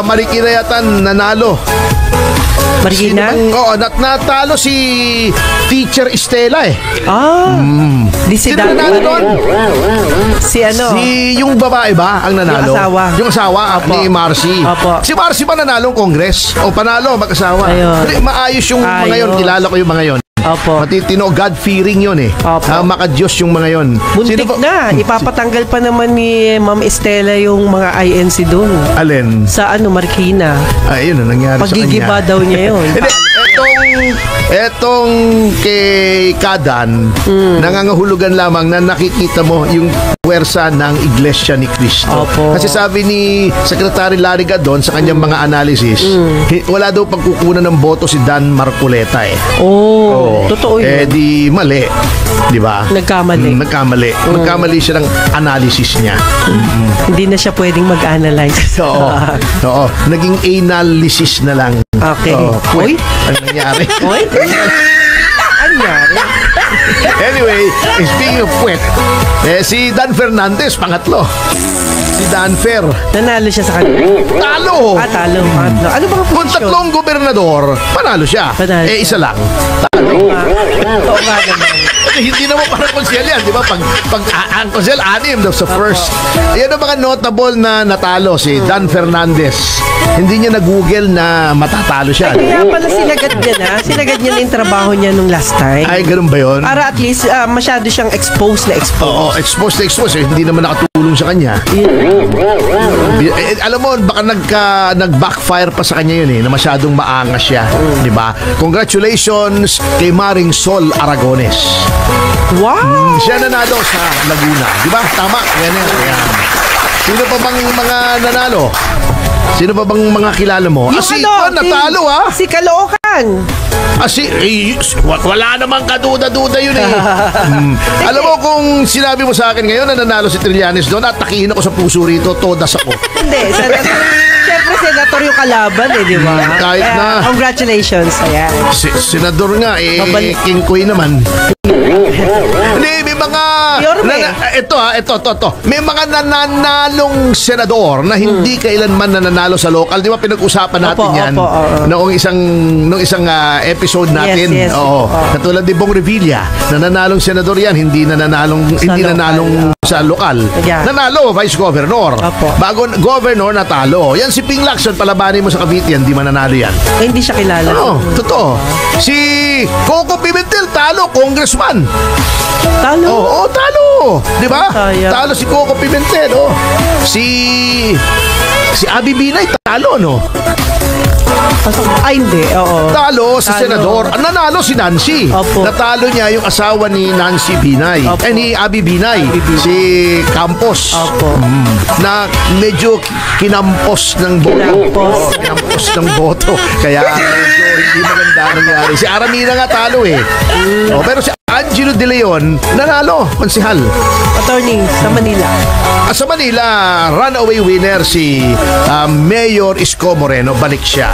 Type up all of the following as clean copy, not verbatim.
Marikina yata nanalo. Marikina? Oo, natalo si Teacher Estela eh. Di si Sino nanalo doon? Si ano? Yung babae ba ang nanalo? Yung asawa. Yung asawa ni Marcy. Opo. Si Marcy ba nanalo ng Congress? O panalo, mag-asawa? Ayun. Hindi, maayos yung mga yun. Kilala ko yung mga yun. Opo. Matitino, God-fearing yun eh. Opo. Maka-Diyos yung mga yun. Muntik na. Ipapatanggal pa naman ni Ma'am Estela yung mga INC doon. Alin? Sa Marikina. Ayun ang nangyari sa kanya. Pagigiba daw niya yun. Etong kay Kadan, nangangahulugan lamang na nakikita mo yung puwersa ng Iglesia ni Cristo. Opo. Kasi sabi ni Secretary Larry Gadon sa kanyang mga analysis, wala daw pagkukunan ng boto si Dan Marcoleta eh. Totoo yun. Di mali. Di ba? Nagkamali. Nagkamali siya ng analysis niya. Hindi na siya pwedeng mag-analyze. Oo. Naging analysis na lang. Okay. Uy? Ano nangyari? Uy? Ano nangyari? Anyway, speaking of puwet, si Dan Fernandez, pangatlo. Si Dan Fer. Nanalo siya sa kanila. Talo! Talo. Pangatlo. Ano bang Kung posisyon? tatlong gobernador, panalo siya. Isa lang. Talo. Oo nga naman. Hindi naman parang konsel yan, di ba? Pag ang konsel, 6 sa first. Yan ang mga notable na natalo, si Dan Fernandez. Hindi niya na-google na matatalo siya. Kaya pala sinagad niya na. Sinagad niya na yung trabaho niya nung last time. Ay, ganun ba yun? Para at least masyado siyang exposed. Oo, exposed. Hindi naman nakatulong sa kanya. Alam mo, baka nag-backfire pa sa kanya yun eh, na masyadong maangas siya. Di ba? Congratulations kay Maring Sol Aragones. Wow! Siya nanalo sa Laguna. Di ba? Tama. Yan. Sino pa bang mga nanalo? Sino pa bang mga kilala mo? Natalo ha? Si Caloocan. Wala namang kaduda-duda yun eh. Alam mo kung sinabi mo sa akin ngayon na nanalo si Trillanes doon at takihin ako sa puso rito, todas ako. Hindi, siyempre senator yung kalaban eh, di ba? Kahit na. Congratulations. Ayan. Senador nga eh, King Koy naman. Hindi, may mga ito. May mga nananalong senador na hindi kailanman nananalo sa local. Di ba pinag-usapan natin yan? Noong isang episode natin. Yes. Oo. Katulad ni Bong Revilla, nananalong senador yan, hindi nanalong sa lokal. Yeah. Nanalo, Vice Governor. Bago Governor, natalo. Yan si Ping Lacson, palabanin mo sa Cavite yan, di mananalo yan. Hindi siya kilala. Totoo. Si Coco Pimentel, talo, congressman. Talo? Oo, talo. Di ba? Talo si Coco Pimentel. Si Abby Binay, talo, no? Ay, hindi. Oo. Talo si senador. Nanalo si Nancy. Opo. Natalo niya yung asawa ni Nancy Binay. Ni Abby Binay. Si Campos. Opo. Na medyo kinampos ng boto. Kinampos ng boto. Kaya medyo hindi maganda nangyari. Si Aramina nga talo eh. Pero si Angelo De Leon, nanalo. Konsihal. Attorney sa Manila. Sa Manila, runaway winner si Mayor Isko Moreno. Balik siya.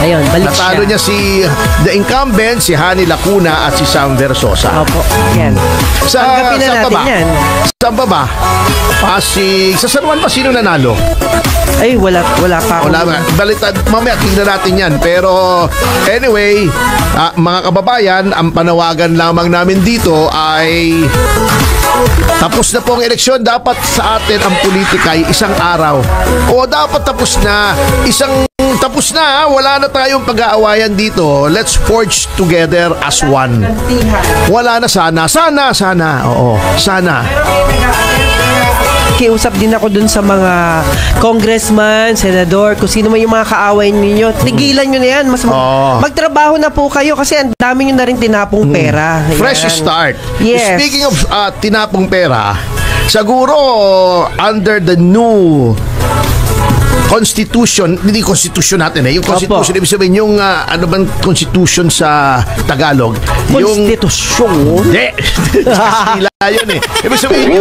Ayun, balik siya. Natalo niya si the incumbent, si Hani Lacuna at si Sam Versosa. Opo, yan. Tanggapin na natin yan. Saan ba ba? Sa San Juan pa, sino nanalo? Ay, wala pa. Wala ba? Mamaya tingnan natin yan. Pero anyway, mga kababayan, ang panawagan lamang namin dito ay tapos na po ang eleksyon. Dapat sa atin ang politika ay isang araw. O dapat tapos na. Tapos na. Wala na tayong pag-aawayan dito. Let's forge together as one. Wala na sana. Oo, sana. Kiusap din ako dun sa mga congressman, senador, kung sino man yung mga kaaway ninyo. Tigilan nyo na yan. Magtrabaho na po kayo kasi ang dami nyo na rin tinapong pera. Ayan. Fresh start. Yes. Speaking of tinapong pera, siguro under the new Constitution, hindi Constitution natin yung Constitution, ibig sabihin yung ano bang Constitution sa Tagalog? Constitution? Hindi. Sila yun eh. Ibig sabihin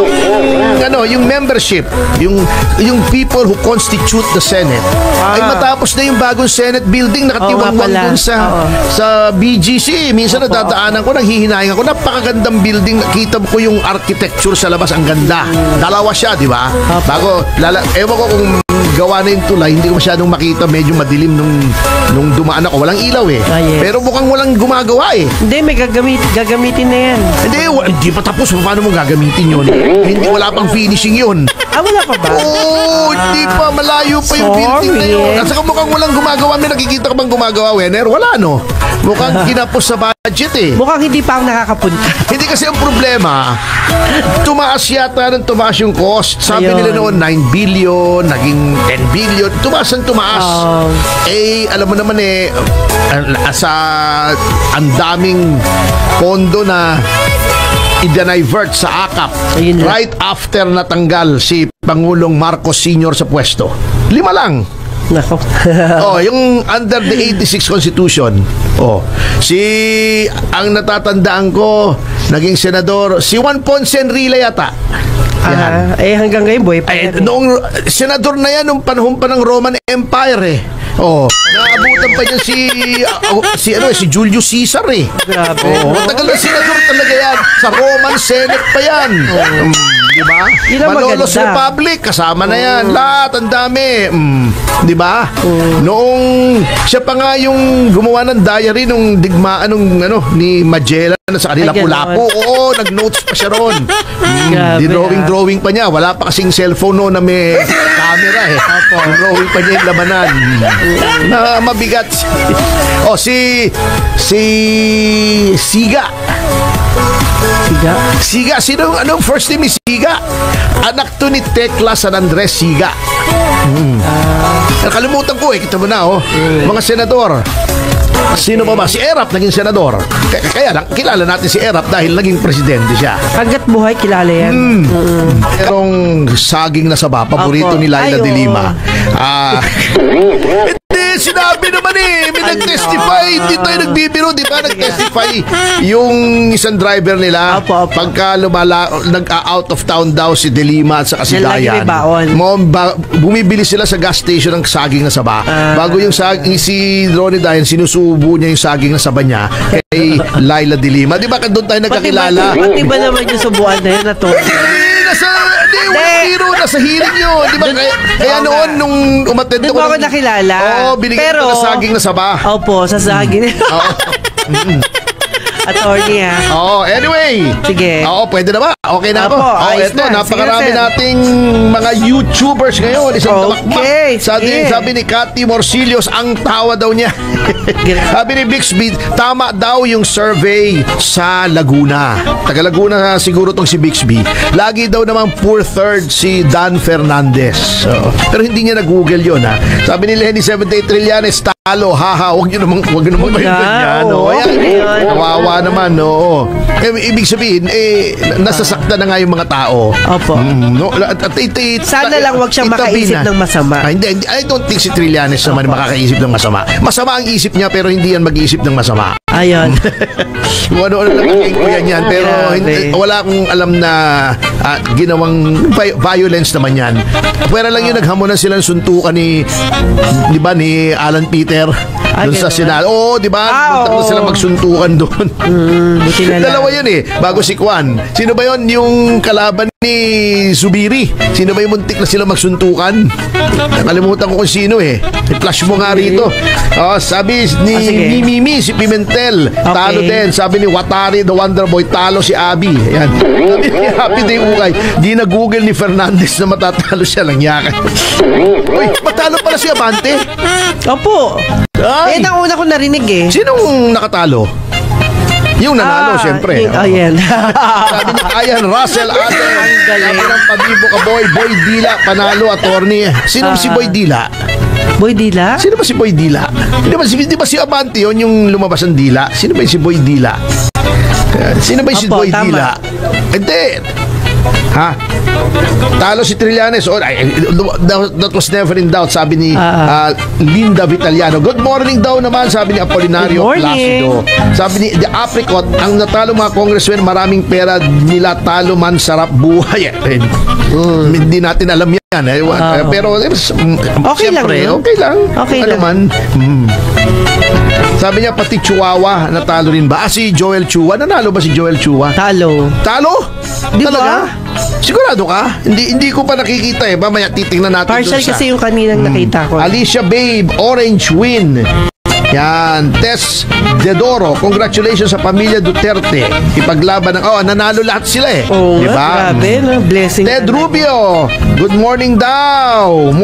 yung membership, yung people who constitute the Senate, ay matapos na yung bagong Senate building, nakatiwangwang dun sa BGC. Minsan nadadaanan ko, nanghihinayin ako, napakagandang building, nakita ko yung architecture sa labas, ang ganda. Dalawa siya, di ba? Bago, ewan ko kung gawa na yung tulay, hindi ko masyadong makita, medyo madilim nung dumaan ako. Walang ilaw eh. Yes. Pero mukhang walang gumagawa eh. Hindi, may gagamitin na yan. Hindi pa tapos. Paano mo gagamitin yun? Hindi, wala pang finishing yun. Wala pa ba? Oo, hindi pa. Malayo pa yung building na yun. At saka mukhang walang gumagawa. May nakikita ka bang gumagawa, Wenner? Wala, no? Mukhang kinapos sa budget eh. Mukhang hindi pa ako nakakapunta. Hindi kasi ang problema, tumaas yata ng tumaas yung cost. Sabi Ayun. nila noon, 9 billion, naging 10 billion. Tumaas ang tumaas. Alam mo naman sa ang daming pondo na i-divert sa AKAP Ayun na. right after natanggal si Pangulong Marcos Sr. sa pwesto. 5 lang. Nako. Yung under the 86 Constitution. Ang natatandaan ko, naging senador, si Juan Ponce Enrile yata. Yan. Hanggang ngayon, boy pa yan. Noong senador na yan, nung panahon pa ng Roman Empire eh. Naabutan pa niya si Julius Caesar eh. Grabe. Matagal na senador talaga yan. Sa Roman Senate pa yan. Di ba? Malolos Republic, kasama na yan. Lahat, ang dami. Di ba? Noong siya pa nga yung gumawa ng diary nung digmaan ni Magellan sa kanila Lapu-Lapu. Nag-notes pa siya ron. Drawing pa niya. Wala pa kasing cellphone noon na may camera eh. Drawing pa niya yung labanan. Na mabigat. Si Siga. Siga. Anong first name is Siga? Anak to ni Tekla San Andres Siga. Nakalimutan ko kita mo na mga senador. Sino pa ba? Si Erap naging senador. Kaya lang, kilala natin si Erap dahil naging presidente siya. Hanggat buhay, kilala yan. Merong saging na saba, paborito ni Laila de Lima. Sinabi naman may nag-testify. Hindi tayo nagbibiro, di ba? Nag-testify yung isang driver nila. Pagka nag-out of town daw si De Lima at saka si Dayan. Bumibili sila sa gas station ng saging na saba. Bago yung si Ronnie Dayan, sinusubo niya yung saging na saba niya kay Laila de Lima. Di ba doon tayo nagkakilala? Pati ba naman yung subuan na yun na to? Nasa hearing yun. Di ba? Kaya noon, nung umattend ako. Doon ako nakilala. Binigyan ko na saging na saba. Opo, sa saging. Attorney anyway. Sige. Pwede na ba? Okay na ako. Eto, napakarami Sige, nating mga YouTubers ngayon. Isang Okay, sabi ni Cathy Morcillos, ang tawa daw niya. Sabi ni Bixby, tama daw yung survey sa Laguna. Taga Laguna siguro tong si Bixby. Lagi daw namang poor third si Dan Fernandez. Pero hindi niya na-google yun Sabi ni Lenny 78 Trillanes, talo, haha, huwag nyo naman ganyan. Kawawa naman, ibig sabihin, nasasaktan na nga yung mga tao. Opo. Sana lang wag siya makaisip ng masama. Hindi, I don't think si Trillanes naman makakaisip ng masama. Masama ang isip niya, pero hindi yan mag-isip ng masama. Ayun. Ano lang kaking yan, pero wala akong alam na ginawang violence naman yan. Pwera lang yung naghamunan sila ng suntukan ni Alan Peter doon sa Senado. Di ba? Punta sila magsuntukan doon. Dalawa yun bago si Kwan. Sino ba yun? Yung kalaban ni Zubiri. Sino ba yung muntik na sila magsuntukan? Nakalimutan ko kung sino I-flash mo nga rito. Sabi ni Mimi, si Pimentel, talo din. Sabi ni Watari, the Wonder Boy, talo si Abby. Ayan. Sabi ni Happy Day Ukay, di na Google ni Fernandez na matatalo siya lang yakan. Uy, matalo pala si Abante. Opo. Nauna ko narinig Sinong nakatalo? Yung nanalo, siyempre. Ayan. Sabi ni Ayan Russell Adler, sabi ng Pabibo ka Boy Dila, panalo, attorney. Sino si Boy Dila? Boy Dila? Sino ba si Boy Dila? Di ba si Abante yun, yung lumabas ng Dila? Sino ba si Boy Dila? Sino ba si Boy Dila? Hindi. Talo si Trillanes. That was never in doubt, sabi ni Linda Vitaliano. Good morning daw naman, sabi ni Apolinario Placido. Sabi ni The Apricot, ang natalo mga congressmen, maraming pera nila, talo man, sarap buhay. Hindi natin alam yan. Pero okay lang. Okay lang. Sabi niya, pati Chihuahua natalo rin ba? Si Joel Chua, nanalo ba si Joel Chua? Talo? Di Talaga? ba? Sigurado ka? Hindi ko pa nakikita eh. Mamaya titingnan natin. Partial dun sa- kasi yung kaninang nakita ko. Alicia Babe, Orange Win. Yan, Tess Dedoro, congratulations sa pamilya Duterte. Ipaglaban ng, nanalo lahat sila eh. Oo Diba? nga, grabe, no? Blessing. Ted talaga. Rubio, good morning daw.